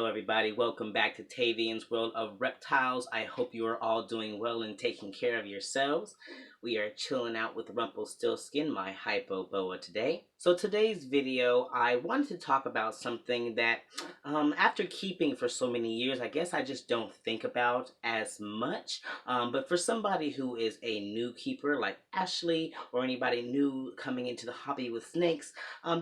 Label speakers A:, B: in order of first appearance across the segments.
A: Hello everybody, welcome back to Tavian's World of Reptiles. I hope you are all doing well and taking care of yourselves. We are chilling out with Rumpelstiltskin, my hypo boa today. So today's video, I wanted to talk about something that after keeping for so many years, I guess I just don't think about as much. But for somebody who is a new keeper like Ashley or anybody new coming into the hobby with snakes,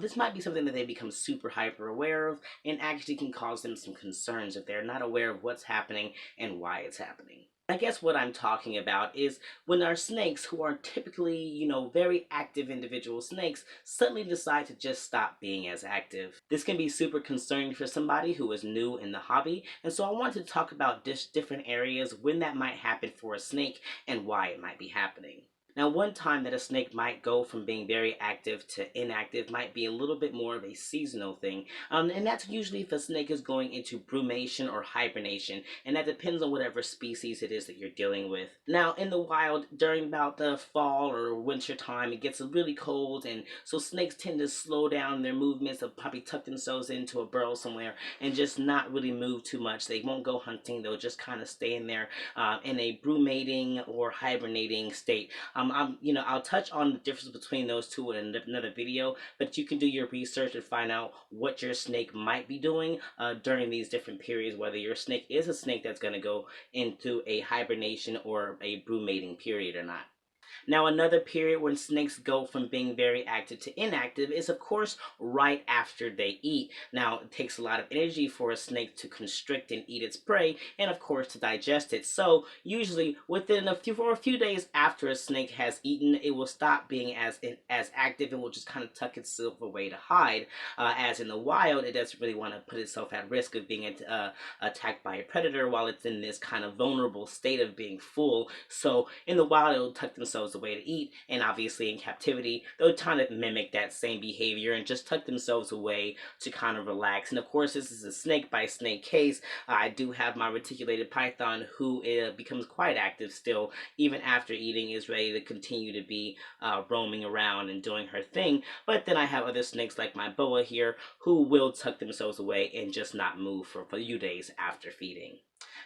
A: this might be something that they become super hyper aware of and actually can cause them some concerns if they're not aware of what's happening and why it's happening. I guess what I'm talking about is when our snakes, who are typically, very active individual snakes, suddenly decide to just stop being as active. This can be super concerning for somebody who is new in the hobby, and so I want to talk about different areas when that might happen for a snake and why it might be happening. Now, one time that a snake might go from being very active to inactive might be a little bit more of a seasonal thing. And that's usually if a snake is going into brumation or hibernation, and that depends on whatever species it is that you're dealing with. Now, in the wild, during about the fall or winter time, it gets really cold, and so snakes tend to slow down their movements. They'll probably tuck themselves into a burrow somewhere and just not really move too much. They won't go hunting. They'll just kind of stay in there in a brumating or hibernating state. I'll touch on the difference between those two in another video, but you can do your research and find out what your snake might be doing during these different periods, whether your snake is a snake that's going to go into a hibernation or a brumating period or not. Now, another period when snakes go from being very active to inactive is, of course, right after they eat. Now, it takes a lot of energy for a snake to constrict and eat its prey, and of course, to digest it. So, usually, within a few days after a snake has eaten, it will stop being as active and will just kind of tuck itself away to hide. As in the wild, it doesn't really want to put itself at risk of being attacked by a predator while it's in this kind of vulnerable state of being full. So, in the wild, it will tuck themselves away to eat, and obviously in captivity they'll kind of mimic that same behavior and just tuck themselves away to kind of relax. And of course, this is a snake by snake case. I do have my reticulated python who becomes quite active still even after eating, is ready to continue to be roaming around and doing her thing. But then I have other snakes like my boa here who will tuck themselves away and just not move for a few days after feeding.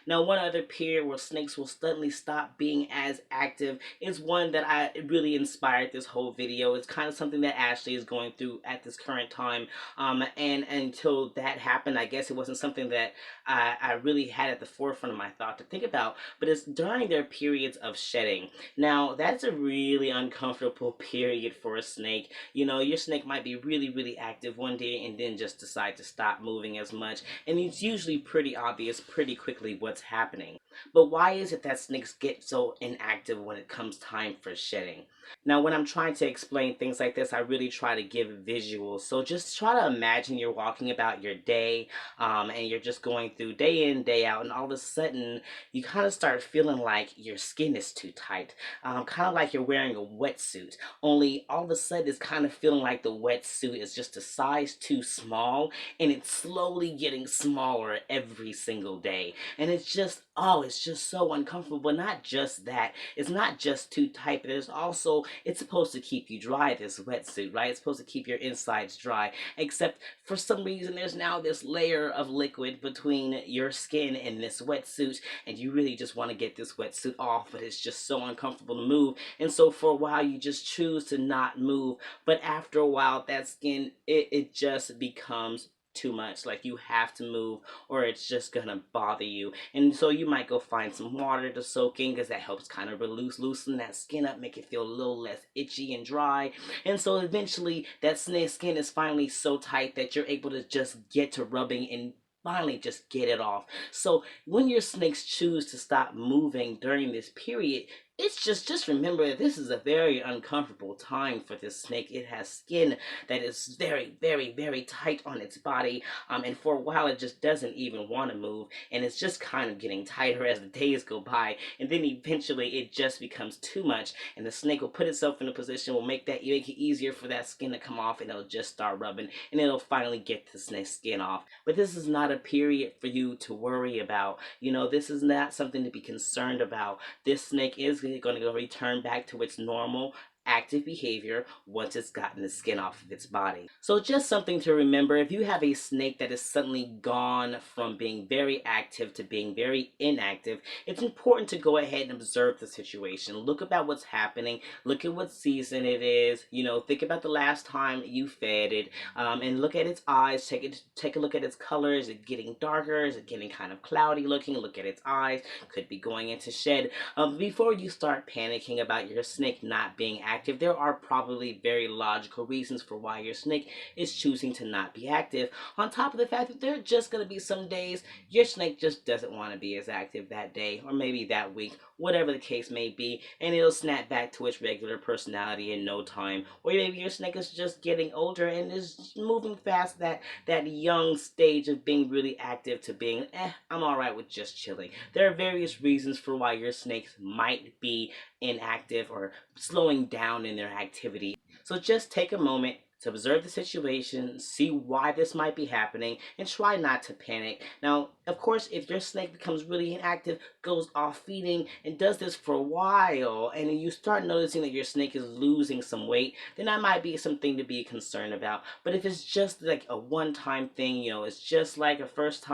A: Now, one other period where snakes will suddenly stop being as active is one that I really inspired this whole video. It's kind of something that Ashley is going through at this current time. And until that happened, I guess it wasn't something that I really had at the forefront of my thought to think about, but it's during their periods of shedding. Now, that's a really uncomfortable period for a snake. Your snake might be really, really active one day and then just decide to stop moving as much. And it's usually pretty obvious pretty quickly what's happening. But why is it that snakes get so inactive when it comes time for shedding? Now, when I'm trying to explain things like this, I really try to give visuals. So just try to imagine you're walking about your day, and you're just going through day in, day out, and all of a sudden you kind of start feeling like your skin is too tight, kind of like you're wearing a wetsuit. Only all of a sudden it's kind of feeling like the wetsuit is just a size too small, and it's slowly getting smaller every single day. And it's just so uncomfortable. But not just that, it's not just too tight, but it's supposed to keep you dry, this wetsuit, right? It's supposed to keep your insides dry, except for some reason there's now this layer of liquid between your skin and this wetsuit, and you really just want to get this wetsuit off, but it's just so uncomfortable to move. And so for a while you just choose to not move, but after a while that skin, it just becomes too much. Like, you have to move or it's just gonna bother you. And so you might go find some water to soak in, because that helps kind of loosen that skin up, make it feel a little less itchy and dry. And so eventually that snake skin is finally so tight that you're able to just get to rubbing and finally just get it off. So when your snakes choose to stop moving during this period, it's just remember that this is a very uncomfortable time for this snake. It has skin that is very, very, very tight on its body, and for a while it just doesn't even want to move, and it's just kind of getting tighter as the days go by, and then eventually it just becomes too much, and the snake will put itself in a position, will make it easier for that skin to come off, and it'll just start rubbing, and it'll finally get the snake's skin off. But this is not a period for you to worry about. This is not something to be concerned about. This snake is going to return back to its normal active behavior once it's gotten the skin off of its body. So just something to remember, if you have a snake that is suddenly gone from being very active to being very inactive, it's important to go ahead and observe the situation. Look about what's happening, look at what season it is, think about the last time you fed it, and look at its eyes, take a look at its color. Is it getting darker? Is it getting kind of cloudy looking? Look at its eyes, could be going into shed. Before you start panicking about your snake not being active, there are probably very logical reasons for why your snake is choosing to not be active. On top of the fact that there are just going to be some days your snake just doesn't want to be as active that day, or maybe that week, whatever the case may be, and it'll snap back to its regular personality in no time. Or maybe your snake is just getting older and is moving past that young stage of being really active to being, I'm alright with just chilling. There are various reasons for why your snakes might be inactive or slowing down in their activity. So just take a moment to observe the situation, see why this might be happening, and try not to panic. Now, of course, if your snake becomes really inactive, goes off feeding, and does this for a while, and you start noticing that your snake is losing some weight, then that might be something to be concerned about. But if it's just like a one-time thing, it's just like a first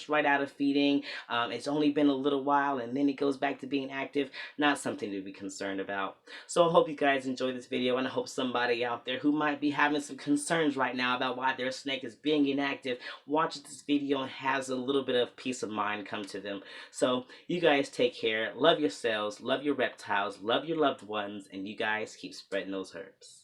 A: right out of feeding, it's only been a little while, and then it goes back to being active, not something to be concerned about. So I hope you guys enjoyed this video, and I hope somebody out there who might be having some concerns right now about why their snake is being inactive watches this video and has a little bit of peace of mind come to them. So you guys take care, love yourselves, love your reptiles, love your loved ones, and you guys keep spreading those herbs.